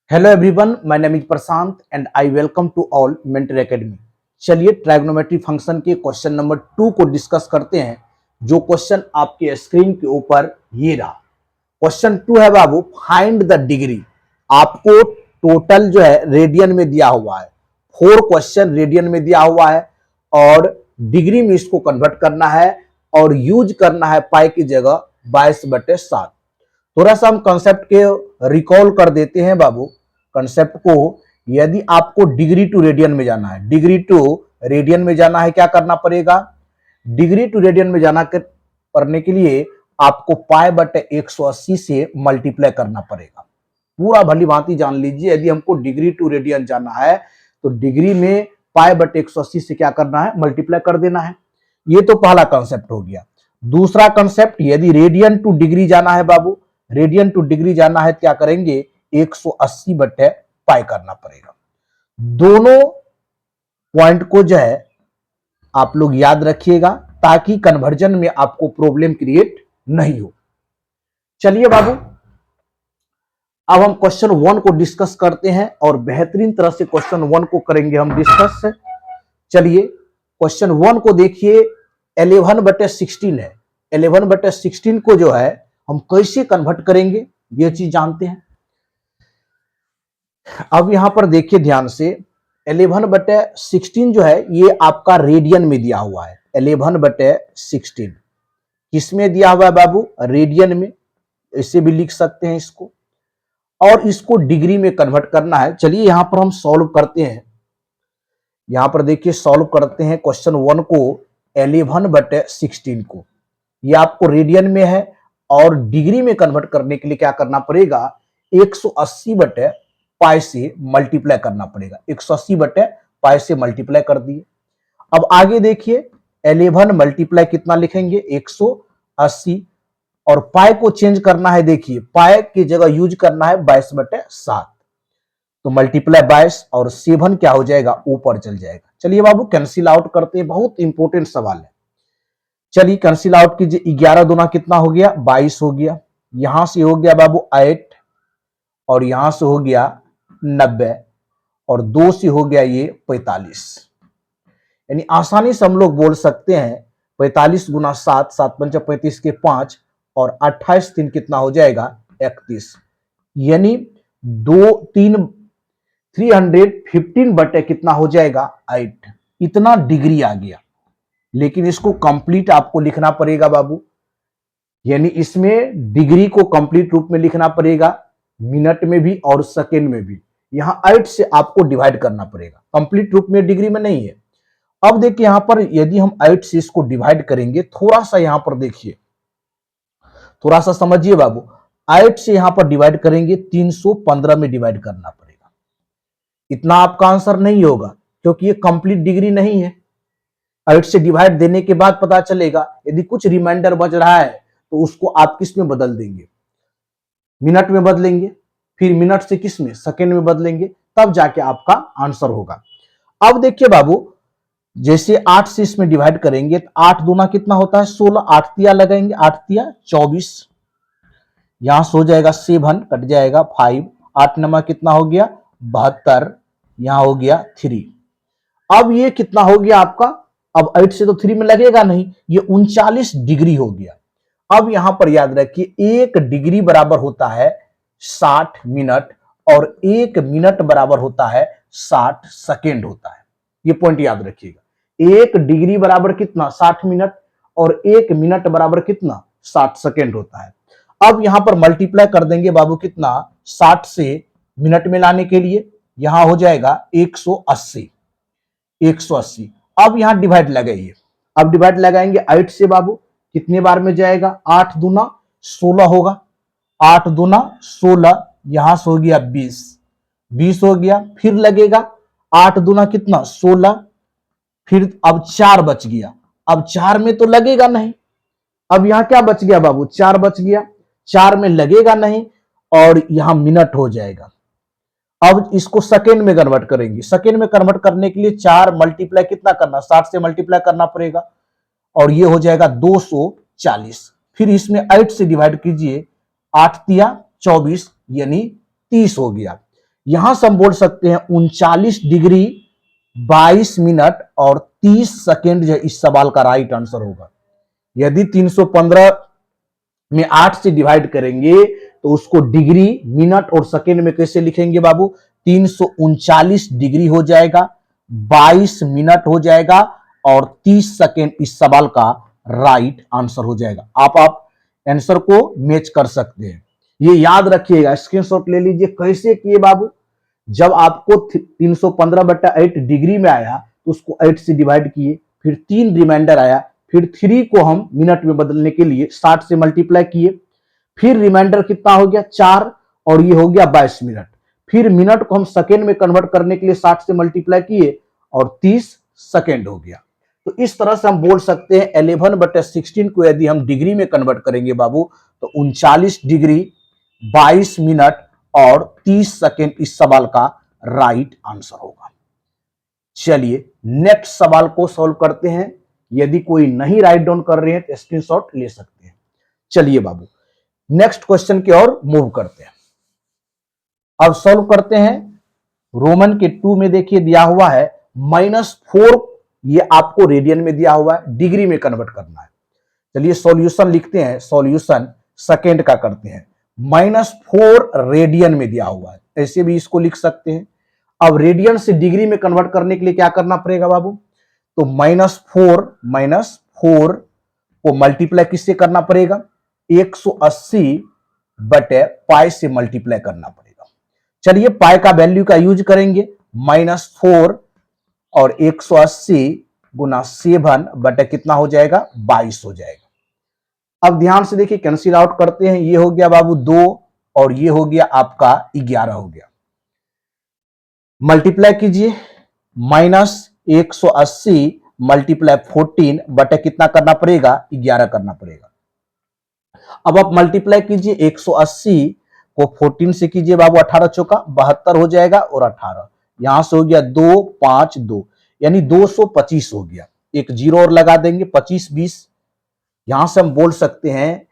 Hello everyone, my name is Prashant and I welcome to all mentor academy. चलिए trigonometry function के question number 2 को discuss करते हैं। जो क्वेश्चन आपके स्क्रीन के ऊपर ये रहा। क्वेश्चन 2 है बाबू, फाइंड द डिग्री। आपको टोटल जो है रेडियन में दिया हुआ है, 4 क्वेश्चन रेडियन में दिया हुआ है और डिग्री में इसको कन्वर्ट करना है और यूज करना है पाई की जगह 22/7। थोड़ा सा हम कंसेप्ट के रिकॉल कर देते हैं बाबू कंसेप्ट को। यदि आपको डिग्री टू रेडियन में जाना है, डिग्री टू रेडियन में जाना है, क्या करना पड़ेगा? डिग्री टू रेडियन में जाना करने के लिए आपको पाई/180 से मल्टीप्लाई करना पड़ेगा। पूरा भली भांति जान लीजिए, यदि हमको डिग्री टू रेडियन जाना है तो डिग्री में पाई/180 से क्या करना है? मल्टीप्लाई कर देना है। ये तो पहला कंसेप्ट हो गया। दूसरा कंसेप्ट, यदि रेडियन टू डिग्री जाना है बाबू, रेडियन टू डिग्री जाना है, क्या करेंगे? 180/पाई करना पड़ेगा। दोनों पॉइंट को जो है आप लोग याद रखिएगा ताकि कन्वर्जन में आपको प्रॉब्लम क्रिएट नहीं हो। चलिए बाबू, अब हम क्वेश्चन 1 को डिस्कस करते हैं और बेहतरीन तरह से क्वेश्चन 1 को करेंगे हम डिस्कस। चलिए क्वेश्चन 1 को देखिए, 11/16 है। 11/16 को जो है हम कैसे कन्वर्ट करेंगे ये चीज जानते हैं। अब यहां पर देखिए ध्यान से, 11/16 जो है ये आपका रेडियन में दिया हुआ है। 11/16 किसमें दिया हुआ है बाबू? रेडियन में। ऐसे भी लिख सकते हैं इसको, और इसको डिग्री में कन्वर्ट करना है। चलिए यहां पर हम सॉल्व करते हैं। यहां पर देखिए सॉल्व करते हैं क्वेश्चन 1 को, 11/16 को। ये आपको रेडियन में है और डिग्री में कन्वर्ट करने के लिए क्या करना पड़ेगा? 180/पाई से मल्टीप्लाई करना पड़ेगा। 180/पाई से मल्टीप्लाई कर दिए। अब आगे देखिए, 11 मल्टीप्लाई कितना लिखेंगे? 180, और पाई को चेंज करना है। देखिए पाई की जगह यूज करना है 22/7, तो मल्टीप्लाई 22 और 7 क्या हो जाएगा? ऊपर चल जाएगा। चलिए बाबू कैंसिल आउट करते हैं, बहुत इंपॉर्टेंट सवाल है। चलिए कैंसिल आउट कीजिए। 11 दूना कितना हो गया? 22 हो गया। यहां से हो गया बाबू 8, और यहां से हो गया 90, और 2 से हो गया ये 45। यानी आसानी से हम लोग बोल सकते हैं 45 गुना 7, 7×5 35 के 5, और 28 3 कितना हो जाएगा? 31। यानी 315 कितना हो जाएगा? 8। इतना डिग्री आ गया। लेकिन इसको कंप्लीट आपको लिखना पड़ेगा बाबू, यानी इसमें डिग्री को कंप्लीट रूप में लिखना पड़ेगा, मिनट में भी और सेकेंड में भी। यहां 8 से आपको डिवाइड करना पड़ेगा, कंप्लीट रूप में डिग्री में नहीं है। अब देखिए यहां पर यदि हम 8 से इसको डिवाइड करेंगे, थोड़ा सा यहां पर देखिए, थोड़ा सा समझिए बाबू। 8 से यहां पर डिवाइड करेंगे, 315 में डिवाइड करना पड़ेगा। इतना आपका आंसर नहीं होगा क्योंकि ये कंप्लीट डिग्री नहीं है। 8 से डिवाइड देने के बाद पता चलेगा, यदि कुछ रिमाइंडर बच रहा है तो उसको आप किस में बदल देंगे? मिनट में बदलेंगे, फिर मिनट से किस में? सेकेंड में बदलेंगे, तब जाके आपका आंसर होगा। अब देखिए बाबू, जैसे 8 से इसमें डिवाइड करेंगे तो 8 दूना कितना होता है? 16। 8 तिया लगाएंगे, 8 तिया 24। यहां से हो जाएगा 7, कट जाएगा 5। 8 नमा कितना हो गया? 72। यहां हो गया 3। अब ये कितना हो गया आपका? अब 8 से तो 3 में लगेगा नहीं, ये 39 डिग्री हो गया। अब यहां पर याद रखिए, 1 डिग्री बराबर होता है 60 मिनट, और 1 मिनट बराबर होता है 60 सेकेंड होता है। ये पॉइंट याद रखिएगा। 1 डिग्री बराबर कितना? 60 मिनट, और 1 मिनट बराबर कितना? 60 सेकेंड होता है। अब यहां पर मल्टीप्लाई कर देंगे बाबू, कितना? 60 से मिनट में लाने के लिए यहां हो जाएगा 180। 180। अब यहां डिवाइड लगाइए। अब डिवाइड लगाएंगे 8 से बाबू, कितने बार में जाएगा? 8 दूना 16 होगा। 8 दूना 16, यहां से हो गया 20। 20 हो गया, फिर लगेगा 8 दूना कितना? 16। फिर अब 4 बच गया। अब 4 में तो लगेगा नहीं। अब यहां क्या बच गया बाबू? 4 बच गया। 4 में लगेगा नहीं, और यहां मिनट हो जाएगा। अब इसको सेकेंड में कन्वर्ट करेंगे। सेकेंड में कन्वर्ट करने के लिए 4 मल्टीप्लाई कितना करना? 60 से मल्टीप्लाई करना पड़ेगा, और ये हो जाएगा 240। फिर इसमें 8 से डिवाइड कीजिए, 8 तिया 24, यानी 30 हो गया। यहां से हम बोल सकते हैं 39 डिग्री 22 मिनट और 30 सेकेंड जो इस सवाल का राइट आंसर होगा। यदि 315 में 8 से डिवाइड करेंगे तो उसको डिग्री मिनट और सेकेंड में कैसे लिखेंगे बाबू? 339 डिग्री हो जाएगा, 22 मिनट हो जाएगा और 30 सेकेंड इस सवाल का राइट आंसर हो जाएगा। आप आंसर को मैच कर सकते हैं। ये याद रखिएगा, स्क्रीनशॉट ले लीजिए। कैसे किए बाबू? जब आपको 315/8 डिग्री में आया तो उसको 8 से डिवाइड किए, फिर 3 रिमाइंडर आया, फिर 3 को हम मिनट में बदलने के लिए 60 से मल्टीप्लाई किए, फिर रिमाइंडर कितना हो गया 4 और ये हो गया 22 मिनट, फिर मिनट को हम सेकेंड में कन्वर्ट करने के लिए 60 से मल्टीप्लाई किए और 30 सेकेंड हो गया। तो इस तरह से हम बोल सकते हैं 11/16 को यदि हम डिग्री में कन्वर्ट करेंगे बाबू तो 39 डिग्री 22 मिनट और 30 सेकेंड इस सवाल का राइट आंसर होगा। चलिए नेक्स्ट सवाल को सॉल्व करते हैं। यदि कोई नहीं राइट डाउन कर रहे हैं तो स्क्रीनशॉट ले सकते हैं। चलिए बाबू नेक्स्ट क्वेश्चन की ओर मूव करते हैं। अब सॉल्व करते हैं। रोमन के 2 में देखिए दिया हुआ है -4, ये आपको रेडियन में दिया हुआ है, डिग्री में कन्वर्ट करना है। चलिए सॉल्यूशन लिखते हैं। सॉल्यूशन सेकेंड का करते हैं। -4 रेडियन में दिया हुआ है, ऐसे भी इसको लिख सकते हैं। अब रेडियन से डिग्री में कन्वर्ट करने के लिए क्या करना पड़ेगा बाबू? तो -4 को मल्टीप्लाई किससे करना पड़ेगा? 180/पाई से मल्टीप्लाई करना पड़ेगा। चलिए पाई का वैल्यू का यूज करेंगे। -4 और 180 गुना 7 बटे कितना हो जाएगा? 22 हो जाएगा। अब ध्यान से देखिए, कैंसिल आउट करते हैं। ये हो गया बाबू 2 और ये हो गया आपका 11 हो गया। मल्टीप्लाई कीजिए, -180 मल्टीप्लाई 14 बटे कितना करना पड़ेगा? 11 करना पड़ेगा। अब आप मल्टीप्लाई कीजिए 180 को 14 से कीजिए बाबू, 18 चौका 72 हो जाएगा और 18 यहां से हो गया 2 5 2 यानी 225 हो गया। एक जीरो और लगा देंगे, 25 20। यहां से हम बोल सकते हैं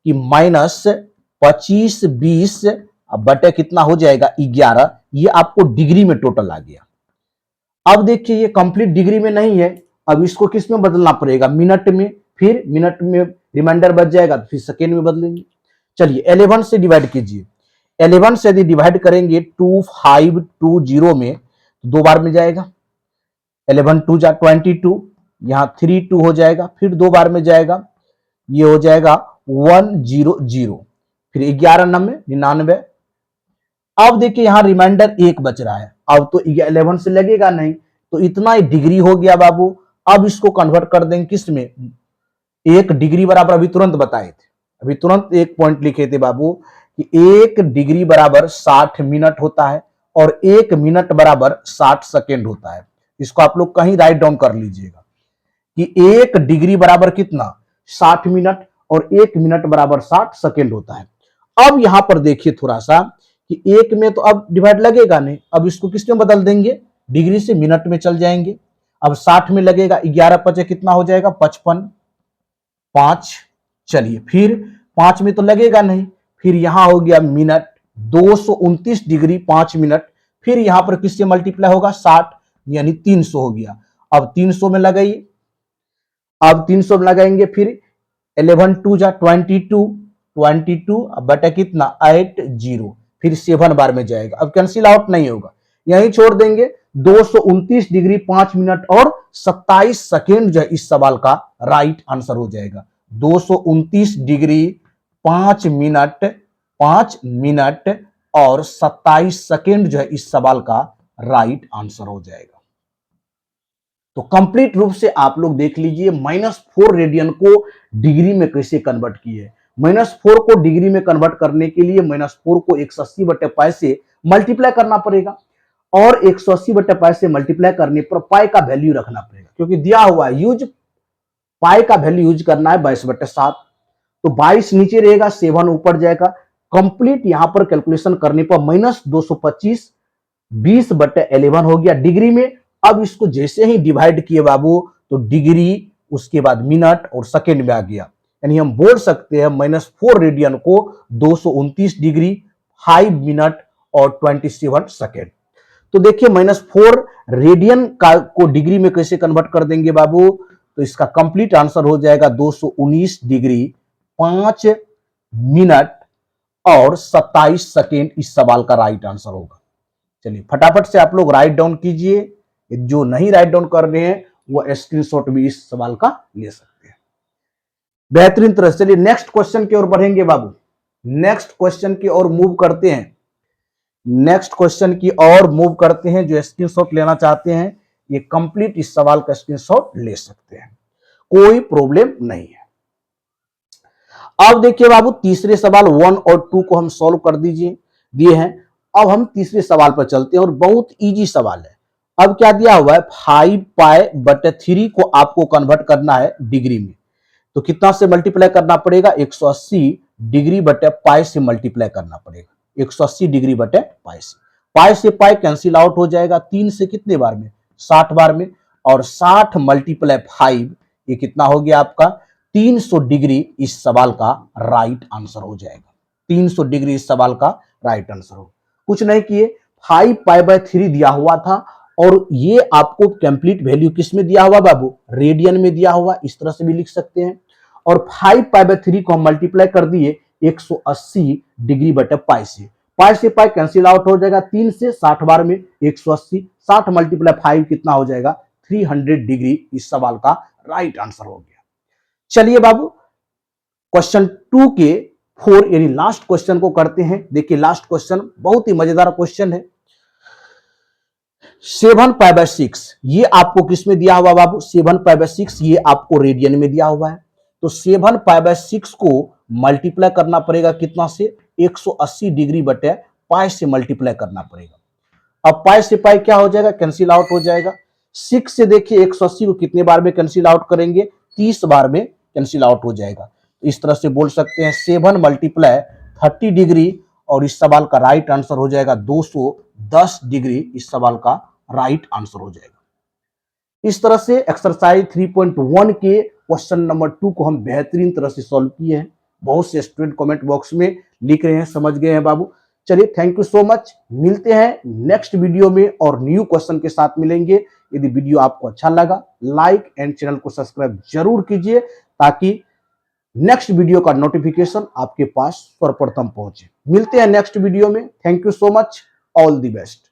कि -25 20 बटे कितना हो जाएगा? 11। ये आपको डिग्री में टोटल आ गया। अब देखिए ये कंप्लीट डिग्री में नहीं है, अब इसको किस में बदलना पड़ेगा? मिनट में। फिर मिनट में रिमाइंडर बच जाएगा तो फिर सेकेंड में बदलेंगे। चलिए 11 से डिवाइड कीजिए। 11 से यदि डिवाइड करेंगे 2520 में तो 2 बार में जाएगा। 11 2 जा 22, यहां 3 2 हो जाएगा, फिर 2 बार में जाएगा, ये हो जाएगा 100, फिर 11 9 99। अब देखिए यहां रिमाइंडर 1 बच रहा है, अब तो 11 से लगेगा नहीं, तो इतना ही डिग्री हो गया बाबू। अब इसको कन्वर्ट कर देंगे किस में? 1 डिग्री बराबर अभी तुरंत बताए थे, अभी तुरंत एक पॉइंट लिखे थे बाबू कि 1 डिग्री बराबर 60 मिनट होता है और 1 मिनट बराबर 60 सेकेंड होता है। इसको आप लोग कहीं राइट डाउन कर लीजिएगा कि 1 डिग्री बराबर कितना? 60 मिनट और 1 मिनट बराबर 60 सेकेंड होता है। अब यहां पर देखिए थोड़ा सा कि 1 में तो अब डिवाइड लगेगा नहीं, अब इसको किस में बदल देंगे? डिग्री से मिनट में चल जाएंगे। अब 60 में लगेगा, 11 5 कितना हो जाएगा? 55 5। चलिए फिर 5 में तो लगेगा नहीं, फिर यहां हो गया मिनट, 229 डिग्री 5 मिनट, फिर यहां पर किससे मल्टीप्लाई होगा? 60 यानी 300 हो गया। अब 300 में लगाइए, अब 300 में लगाएंगे, फिर 11 2 जा 22 बटा कितना? 80, फिर 7 बार में जाएगा। अब कैंसिल आउट नहीं होगा, यहीं छोड़ देंगे। 229 डिग्री 5 मिनट और 27 सेकेंड जो है इस सवाल का राइट आंसर हो जाएगा। 229 डिग्री 5 मिनट और 27 सेकेंड जो है इस सवाल का राइट आंसर हो जाएगा। तो कंप्लीट रूप से आप लोग देख लीजिए -4 रेडियन को डिग्री में कैसे कन्वर्ट किए। -4 को डिग्री में कन्वर्ट करने के लिए -4 को 180/पाई से मल्टीप्लाई करना पड़ेगा और 180/पाई से मल्टीप्लाई करने पर पाई का वैल्यू रखना पड़ेगा, क्योंकि दिया हुआ है यूज पाई का वैल्यू यूज करना है 22/7। तो 22 नीचे रहेगा, 7 ऊपर जाएगा। कंप्लीट यहां पर कैलकुलेशन करने पर -225 20/11 हो गया डिग्री में। अब इसको जैसे ही डिवाइड किए बाबू तो डिग्री, उसके बाद मिनट और सेकेंड में आ गया। यानी हम बोल सकते हैं -4 रेडियन को 229 डिग्री 5 मिनट और 27 सेकेंड। तो देखिए -4 रेडियन का को डिग्री में कैसे कन्वर्ट कर देंगे बाबू, तो इसका कंप्लीट आंसर हो जाएगा 219 डिग्री 5 मिनट और 27 सेकेंड इस सवाल का राइट आंसर होगा। चलिए फटाफट से आप लोग राइट डाउन कीजिए, जो नहीं राइट डाउन कर रहे हैं वो स्क्रीनशॉट भी इस सवाल का ले सकते हैं। बेहतरीन तरह से चलिए नेक्स्ट क्वेश्चन की ओर बढ़ेंगे बाबू, नेक्स्ट क्वेश्चन की ओर मूव करते हैं, नेक्स्ट क्वेश्चन की ओर मूव करते हैं। जो स्क्रीनशॉट लेना चाहते हैं ये कंप्लीट इस सवाल का स्क्रीनशॉट ले सकते हैं, कोई प्रॉब्लम नहीं है। अब देखिए बाबू तीसरे सवाल 1 और 2 को हम सॉल्व कर दिए हैं। अब हम तीसरे सवाल पर चलते हैं और बहुत इजी सवाल है। अब क्या दिया हुआ है 5π/3 को आपको कन्वर्ट करना है डिग्री में, तो कितना से मल्टीप्लाई करना पड़ेगा 180 डिग्री बटे पाई से मल्टीप्लाई करना पड़ेगा, 180 डिग्री बटे पाई से पाई कैंसिल आउट हो जाएगा, 3 से कितने बार में 60 बार में, और 60 मल्टीप्लाई 5 ये कितना हो गया आपका 300 डिग्री इस सवाल का राइट आंसर हो जाएगा। 300 डिग्री इस सवाल का राइट आंसर हो, कुछ नहीं किए 5π/3 दिया हुआ था और ये आपको कंप्लीट वैल्यू किस में दिया हुआ बाबू, रेडियन में दिया हुआ, इस तरह से भी लिख सकते हैं। और 5π/3 को हम मल्टीप्लाई कर दिए 180 डिग्री बटे पाई से पाई कैंसिल आउट हो जाएगा, 3 से 60 बार में 180, 60 मल्टीप्लाई 5 कितना हो जाएगा 300 डिग्री इस सवाल का राइट आंसर हो गया। चलिए बाबू क्वेश्चन 2 के 4 यानी लास्ट क्वेश्चन को करते हैं। देखिए लास्ट क्वेश्चन बहुत ही मजेदार क्वेश्चन है। 7π/6 ये आपको किस में दिया हुआ बाबू, 7π/6 ये आपको रेडियन में दिया हुआ है। तो 7π/6 को मल्टीप्लाई करना पड़ेगा कितना से 180 डिग्री बटे पाई से मल्टीप्लाई करना पड़ेगा। अब पाई से पाई क्या हो जाएगा कैंसिल आउट हो जाएगा, 6 से देखिए 180 को कितने बार में कैंसिल आउट करेंगे 30 बार में कैंसिल आउट हो जाएगा। इस तरह से बोल सकते हैं 7 मल्टीप्लाई 30 डिग्री और इस सवाल का राइट आंसर हो जाएगा 210 डिग्री इस सवाल का राइट आंसर हो जाएगा। इस तरह से एक्सरसाइज 3.1 के क्वेश्चन नंबर 2 को हम बेहतरीन तरह से सॉल्व किए हैं। बहुत से स्टूडेंट कमेंट बॉक्स में लिख रहे हैं समझ गए हैं बाबू। चलिए थैंक यू सो मच, मिलते हैं नेक्स्ट वीडियो में और न्यू क्वेश्चन के साथ मिलेंगे। यदि वीडियो आपको अच्छा लगा लाइक एंड चैनल को सब्सक्राइब जरूर कीजिए ताकि नेक्स्ट वीडियो का नोटिफिकेशन आपके पास सर्वप्रथम पहुंचे। मिलते हैं नेक्स्ट वीडियो में, thank you so much, all the best.